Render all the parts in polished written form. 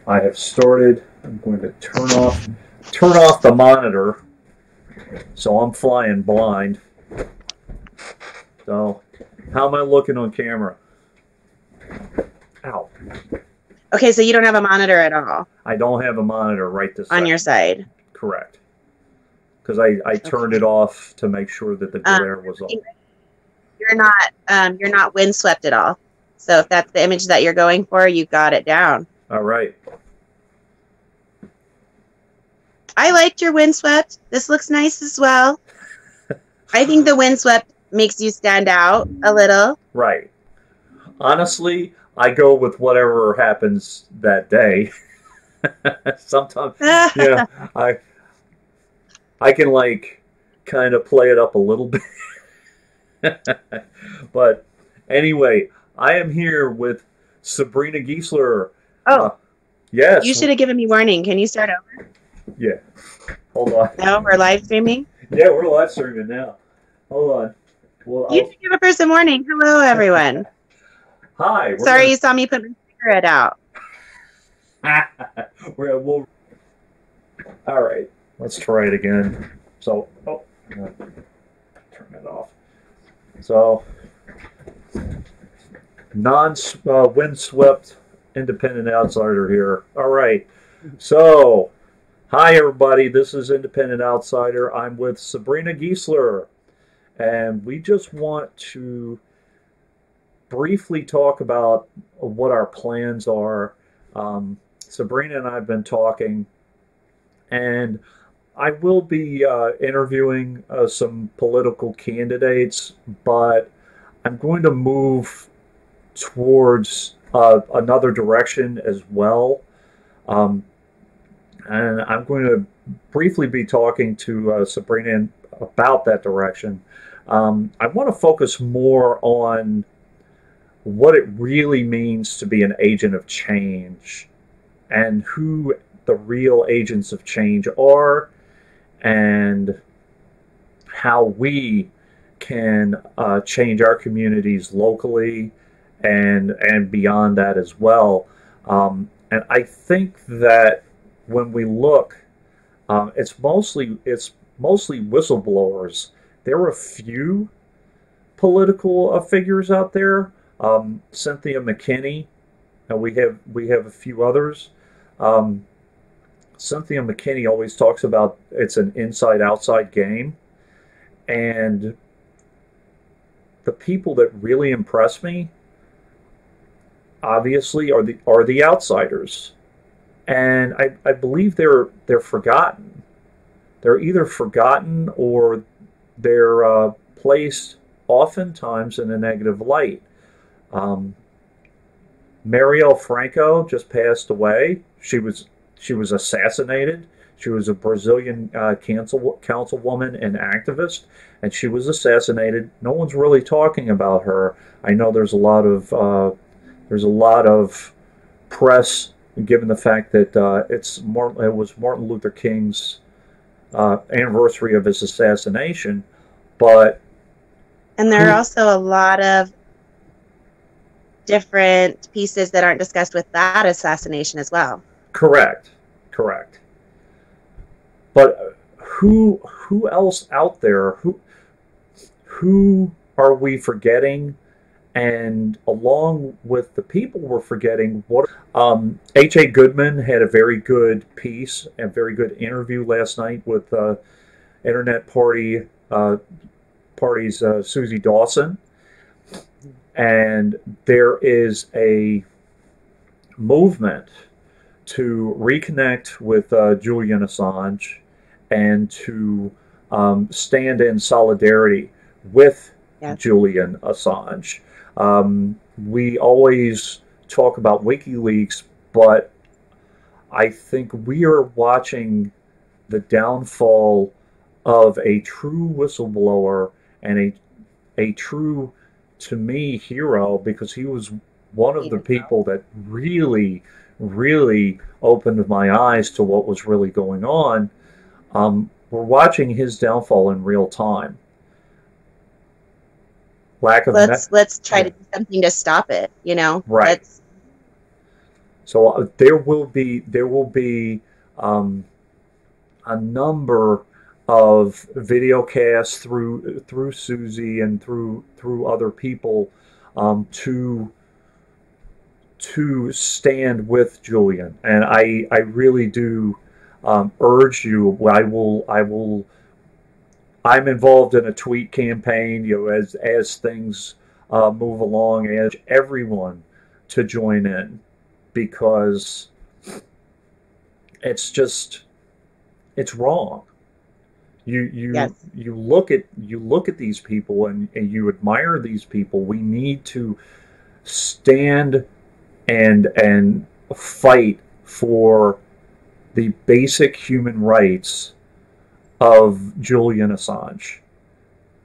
I have started. I'm going to turn off the monitor, so I'm flying blind. So, how am I looking on camera? Ow. Okay, so you don't have a monitor at all I don't have a monitor right this on your side. Correct. Because I turned it off to make sure that the glare was off. You're not windswept at all. So if that's the image that you're going for, you got it down. All right. I liked your windswept. This looks nice as well. I think the windswept makes you stand out a little. Right. Honestly, I go with whatever happens that day. Sometimes, yeah, I can like kind of play it up a little bit. But anyway, I am here with Sabrina Giesler. Oh, yes. You should have given me warning. Can you start over? Yeah. Hold on. No, we're live streaming? Yeah, we're live streaming now. Hold on. Well, you should give a person warning. Hello, everyone. Hi. Sorry you saw me put my cigarette out. All right. Let's try it again. So, turn it off. So, windswept independent outsider here. All right. So, hi everybody. This is Independent Outsider. I'm with Sabrina Giesler, and we just want to briefly talk about what our plans are. Sabrina and I have been talking, and I will be interviewing some political candidates, but I'm going to move towards another direction as well. And I'm going to briefly be talking to Sabrina about that direction. I want to focus more on what it really means to be an agent of change and who the real agents of change are, and how we can change our communities locally and beyond that as well. And I think that when we look, it's mostly whistleblowers. There are a few political figures out there. Cynthia McKinney, and we have a few others. Cynthia McKinney always talks about it's an inside-outside game, and the people that really impress me, obviously, are the outsiders, and I believe they're forgotten. They're either forgotten or they're placed oftentimes in a negative light. Marielle Franco just passed away. She was assassinated. She was a Brazilian councilwoman and activist, and she was assassinated. No one's really talking about her. I know there's a lot of press, given the fact that it was Martin Luther King's anniversary of his assassination, and there are also a lot of different pieces that aren't discussed with that assassination as well. Correct. But who else out there? Who are we forgetting? And along with the people we're forgetting, H.A. Goodman had a very good piece, a very good interview last night with Internet Party's Susie Dawson. And there is a movement to reconnect with Julian Assange and to stand in solidarity with Julian Assange. We always talk about WikiLeaks, but I think we are watching the downfall of a true whistleblower and a true, to me, hero, because he was one of the people that really opened my eyes to what was really going on. We're watching his downfall in real time. Let's try to do something to stop it, you know? Right. So there will be a number of video casts through Susie and through other people to stand with Julian, and I really do urge you. I'm involved in a tweet campaign, as things move along, as everyone to join in, because it's wrong. Yes. You look at these people, and you admire these people. We need to stand and fight for the basic human rights of Julian Assange.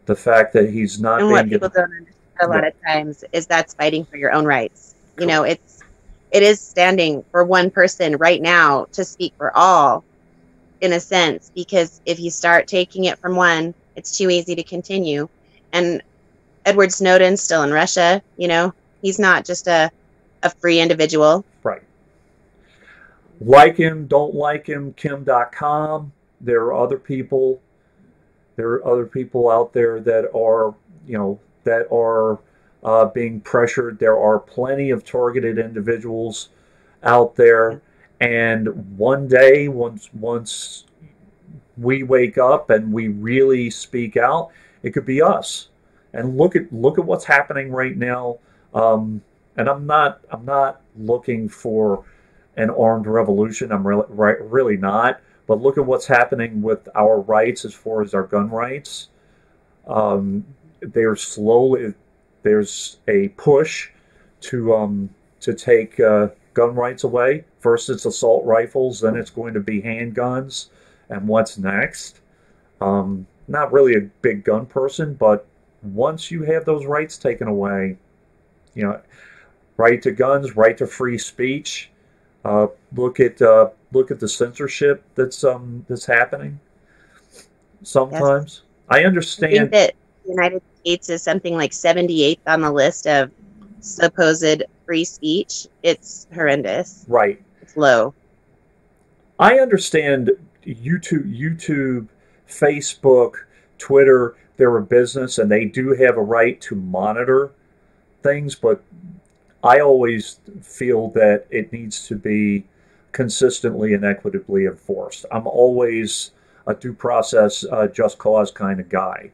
The fact that he's not And being what people given, don't understand a lot yeah, of times is that's fighting for your own rights. You know, correct. it is standing for one person right now to speak for all, in a sense, because if you start taking it from one, it's too easy to continue. And Edward Snowden's still in Russia, you know, he's not just a free individual. Right. Like him, don't like him, Kim.com. There are other people. There are other people out there that are, that are being pressured. There are plenty of targeted individuals out there, and one day, once we wake up and we really speak out, it could be us. And look at what's happening right now. And I'm not looking for an armed revolution. I'm really not. But look at what's happening with our rights as far as our gun rights. They're slowly There's a push to take gun rights away. First, it's assault rifles, then it's going to be handguns, and what's next? Not really a big gun person, but once you have those rights taken away, you know, right to guns, right to free speech. Look at the censorship that's happening. Yes. Sometimes I I think understand. that the United States is something like 78th on the list of supposed free speech. It's horrendous. Right. It's low. I understand YouTube, Facebook, Twitter. They're a business and they do have a right to monitor things, but I always feel that it needs to be consistently and equitably enforced. I'm always a due process, just cause kind of guy.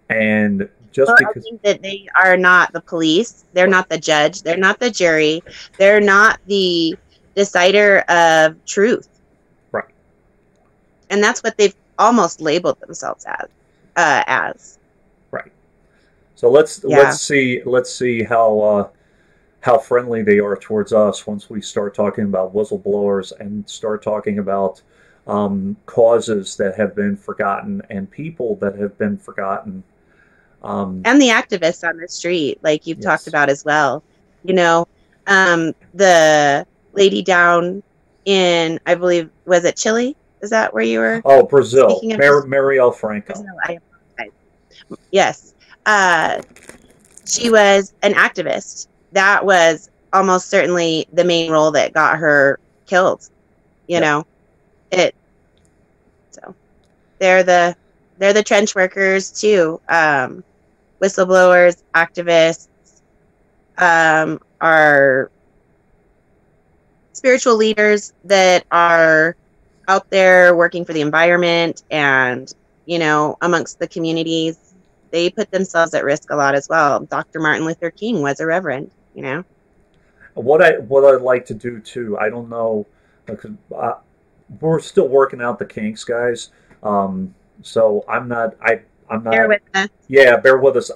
And just Well, I because, think that they are not the police. They're not the judge. They're not the jury. They're not the decider of truth. right, And that's what they've almost labeled themselves as. right. So Yeah. let's see how friendly they are towards us once we start talking about whistleblowers and start talking about causes that have been forgotten and people that have been forgotten. And the activists on the street, like you've talked Yes. about as well. You know, the lady down in, I believe, was it Chile? Is that where you were Oh, Brazil. speaking of? Marielle Franco. Brazil, I apologize. Yes. She was an activist. That was almost certainly the main role that got her killed. You Yep. know, it. So they're the trench workers too. Whistleblowers, activists, are spiritual leaders that are out there working for the environment and, you know, amongst the communities. They put themselves at risk a lot as well. Dr. Martin Luther King was a reverend, you know. What I'd like to do too, I don't know, because we're still working out the kinks, guys. So I'm Bear not. with us. Yeah, bear with us.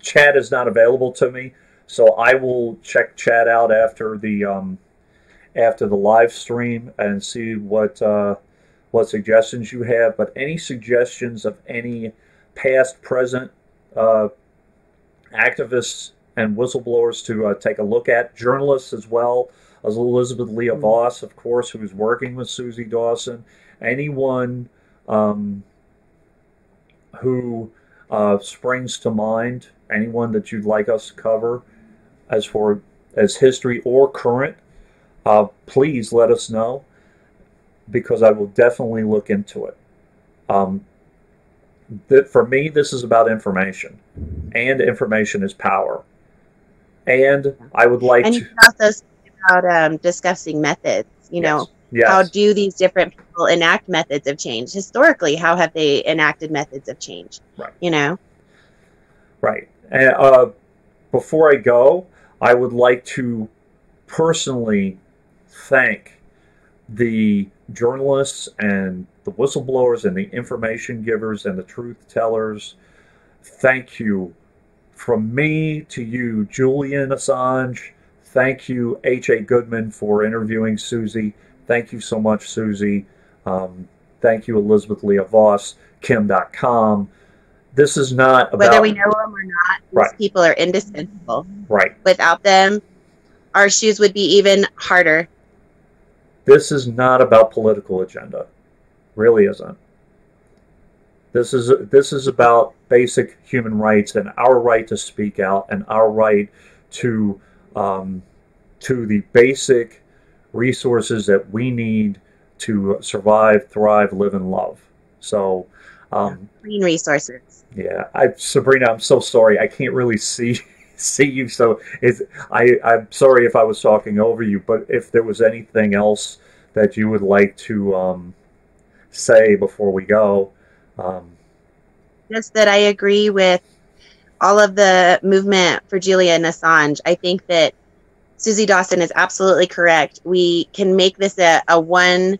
Chat is not available to me, so I will check chat out after the live stream and see what suggestions you have. But any suggestions of any past, present activists and whistleblowers to take a look at, journalists as well, as Elizabeth Leah Voss, of course, who is working with Susie Dawson, anyone who springs to mind, anyone that you'd like us to cover as history or current, please let us know, because I will definitely look into it. Um, for me, this is about information, and information is power. And I would like And you to, can also speak about discussing methods. yes, How yes, do these different people enact methods of change? Historically, how have they enacted methods of change? right, You know, right. And before I go, I would like to personally thank the journalists and the whistleblowers and the information givers and the truth tellers. Thank you from me to you, Julian Assange. Thank you, H.A. Goodman, for interviewing Susie. Thank you so much, Susie. Thank you, Elizabeth Leah Voss, Kim.com. This is not whether we about, know them or not, right, these people are indispensable. right. Without them, our shoes would be even harder. This is not about political agenda. Really isn't. This is about basic human rights and our right to speak out and our right to um, to the basic resources that we need to survive, thrive, live, and love. So, Clean resources. yeah, Sabrina, I'm so sorry. I can't really see you. So I'm sorry if I was talking over you. But if there was anything else that you would like to say before we go. Um, Just that I agree with all of the movement for Julian Assange. I think that Susie Dawson is absolutely correct. We can make this a one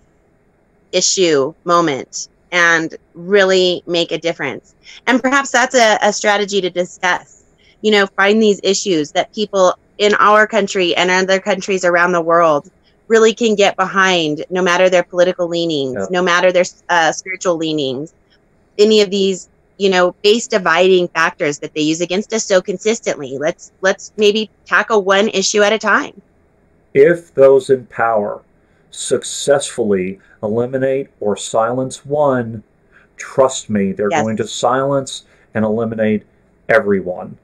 issue moment and really make a difference. And perhaps that's a strategy to discuss. Find these issues that people in our country and other countries around the world really can get behind, no matter their political leanings, yeah. no matter their spiritual leanings, any of these base dividing factors that they use against us so consistently. Let's maybe tackle one issue at a time. If those in power successfully eliminate or silence one, trust me, they're Yes. going to silence and eliminate everyone.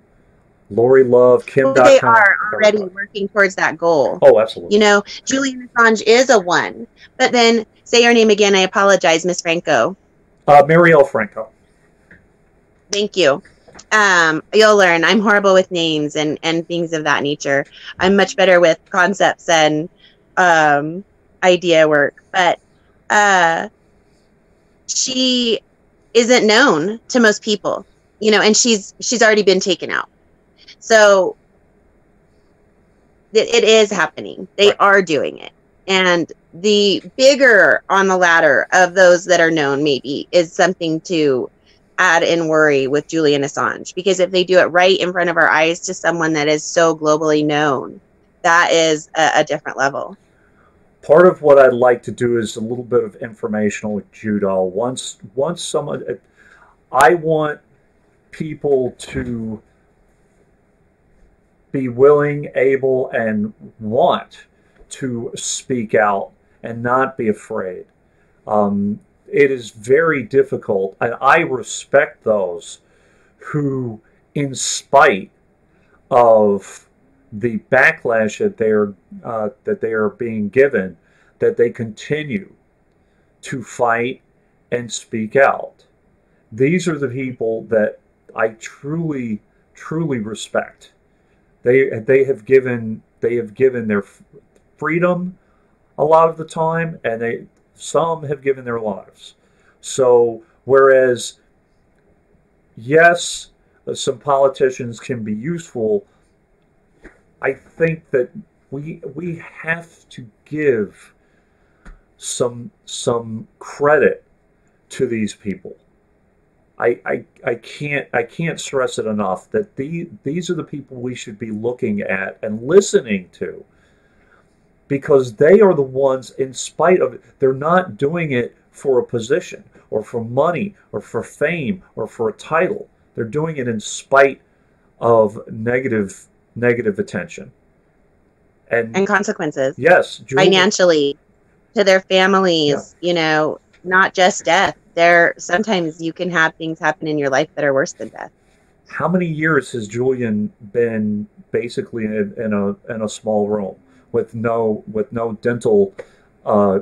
Lori Love, Kim.com. Well, they are already working towards that goal. Oh, absolutely. Julian Assange is a one. But then, say your name again. I apologize, Miss Franco. Marielle Franco. Thank you. You'll learn. I'm horrible with names and things of that nature. I'm much better with concepts and idea work. But she isn't known to most people, and she's already been taken out. So it is happening. They are doing it. And the bigger on the ladder of those that are known maybe is something to add and worry with Julian Assange, because if they do it right in front of our eyes to someone that is so globally known, that is a different level. Part of what I'd like to do is a little bit of informational judo. Once someone, I want people to be willing, able, and want to speak out and not be afraid. It is very difficult, and I respect those who, in spite of the backlash that they are being given, that they continue to fight and speak out. These are the people that I truly, truly respect. They have given their freedom a lot of the time, and some have given their lives. So whereas, yes, some politicians can be useful, I think that we have to give some credit to these people. I can't stress it enough that these are the people we should be looking at and listening to, because they are the ones, in spite of it, they're not doing it for a position or for money or for fame or for a title. They're doing it in spite of negative attention and consequences. Yes, financially, to their families. Yeah. Not just death. Sometimes you can have things happen in your life that are worse than death. How many years has Julian been basically in a small room with no dental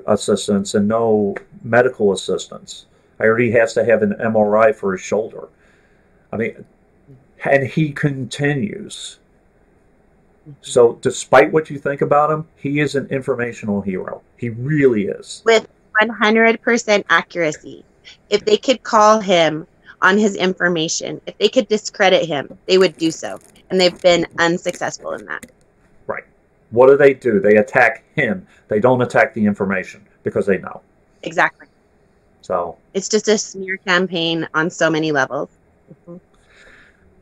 assistance and no medical assistance. I already has to have an MRI for his shoulder. I mean, and he continues. So despite what you think about him, he is an informational hero. He really is. With 100% accuracy. If they could call him on his information, if they could discredit him, they would do so. And they've been unsuccessful in that. Right. What do? They attack him. They don't attack the information because they know. Exactly. So it's just a smear campaign on so many levels.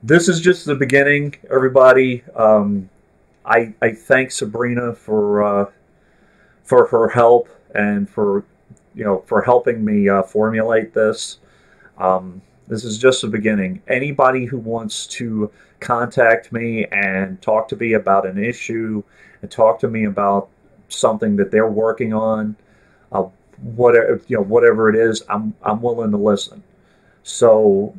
This is just the beginning, everybody. I thank Sabrina for her help and for helping me formulate this. This is just the beginning. Anybody who wants to contact me and talk to me about an issue and talk to me about something that they're working on, whatever it is, I'm willing to listen. So,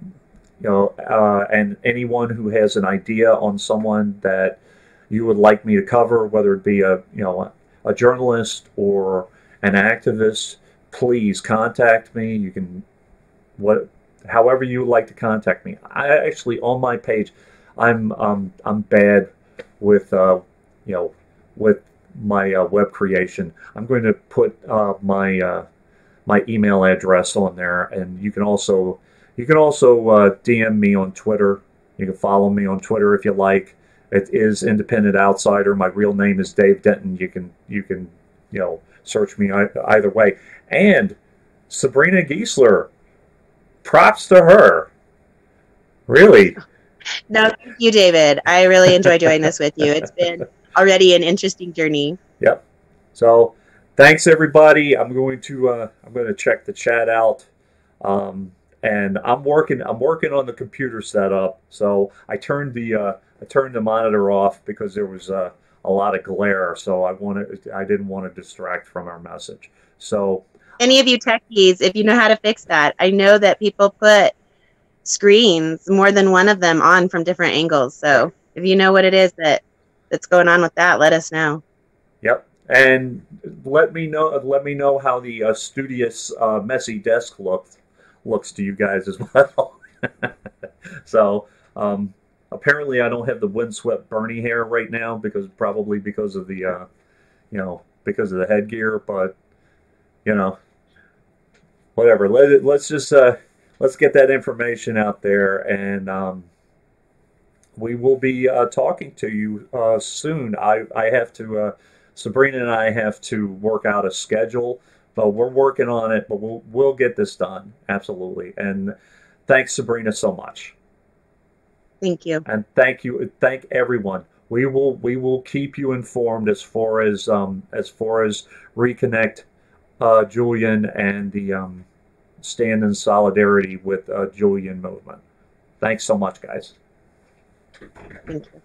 and anyone who has an idea on someone that you would like me to cover, whether it be a journalist or an activist, please contact me. You can however you would like to contact me. I actually, on my page, I'm bad with with my web creation. I'm going to put my email address on there, and you can also DM me on Twitter. You can follow me on Twitter if you like. It is Independent Outsider. My real name is Dave Denton. You can search me either way. And Sabrina Giesler, props to her. Really. No, thank you, David. I really enjoy doing this with you. It's been already an interesting journey. Yep. So, thanks everybody. I'm going to check the chat out. And I'm working on the computer setup. So I turned the monitor off because there was a lot of glare. So I didn't want to distract from our message. So any of you techies, if you know how to fix that, I know that people put screens, more than one of them, on from different angles. So if you know what it is that's going on with that, let us know. Yep. And let me know how the studious messy desk looks to you guys as well. So apparently I don't have the windswept Bernie hair right now because of the because of the headgear, but whatever. Let's get that information out there, and we will be talking to you soon. I have to Sabrina and I have to work out a schedule. But we're working on it, but we'll get this done. Absolutely. And thanks, Sabrina, so much. Thank you. And thank everyone. We will keep you informed as far as Reconnect Julian and the Stand in Solidarity with Julian movement. Thanks so much, guys. Thank you.